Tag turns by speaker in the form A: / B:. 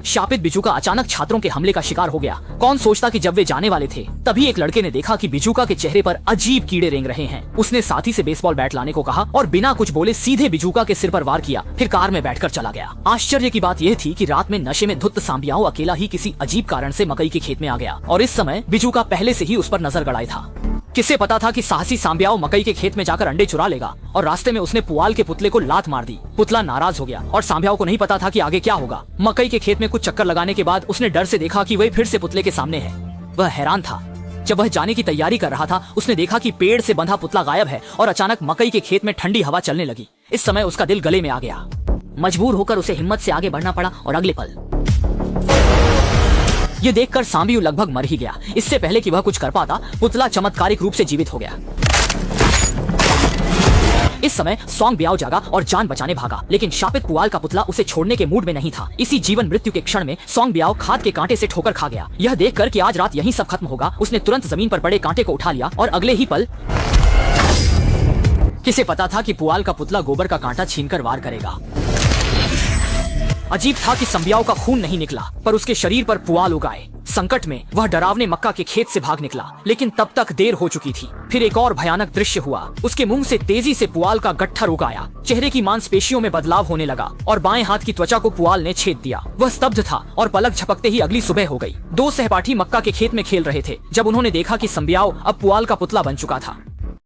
A: शापित बिजूका अचानक छात्रों के हमले का शिकार हो गया। कौन सोचता कि जब वे जाने वाले थे तभी एक लड़के ने देखा कि बिजूका के चेहरे पर अजीब कीड़े रेंग रहे हैं। उसने साथी से बेसबॉल बैट लाने को कहा और बिना कुछ बोले सीधे बिजूका के सिर पर वार किया, फिर कार में बैठकर चला गया। आश्चर्य की बात यह थी कि रात में नशे में धुत सांबियाओ अकेला ही किसी अजीब कारण से मकई के खेत में आ गया और इस समय बिजूका पहले से ही उस पर नजर गड़ाए था। किसे पता था कि साहसी सांबियाओ मकई के खेत में जाकर अंडे चुरा लेगा और रास्ते में उसने पुआल के पुतले को लात मार दी। पुतला नाराज हो गया और सांबियाओ को नहीं पता था कि आगे क्या होगा। मकई के खेत में कुछ चक्कर लगाने के बाद उसने डर से देखा कि वह फिर से पुतले के सामने है। वह हैरान था। जब वह जाने की तैयारी कर रहा था उसने देखा कि पेड़ से बंधा पुतला गायब है और अचानक मकई के खेत में ठंडी हवा चलने लगी। इस समय उसका दिल गले में आ गया। मजबूर होकर उसे हिम्मत से आगे बढ़ना पड़ा और अगले पल ये देखकर सांबियू लगभग मर ही गया। इससे पहले कि वह कुछ कर पाता पुतला चमत्कारिक रूप से जीवित हो गया। इस समय सोंग बियाओ जागा और जान बचाने भागा, लेकिन शापित पुआल का पुतला उसे छोड़ने के मूड में नहीं था। इसी जीवन मृत्यु के क्षण में सोंग बियाओ खाद के कांटे से ठोकर खा गया। यह देखकर कि आज रात यहीं सब खत्म होगा उसने तुरंत जमीन पर पड़े कांटे को उठा लिया और अगले ही पल किसे पता था कि पुआल का पुतला गोबर का कांटा छीनकर वार करेगा। अजीब था कि संबियाओ का खून नहीं निकला पर उसके शरीर पर पुआल उगाए। संकट में वह डरावने मक्का के खेत से भाग निकला, लेकिन तब तक देर हो चुकी थी। फिर एक और भयानक दृश्य हुआ। उसके मुंह से तेजी से पुआल का गट्ठर उगाया। चेहरे की मांसपेशियों में बदलाव होने लगा और बाएं हाथ की त्वचा को पुआल ने छेद दिया। वह स्तब्ध था और पलक झपकते ही अगली सुबह हो गई। दो सहपाठी मक्का के खेत में खेल रहे थे जब उन्होंने देखा कि संबियाओ अब पुआल का पुतला बन चुका था।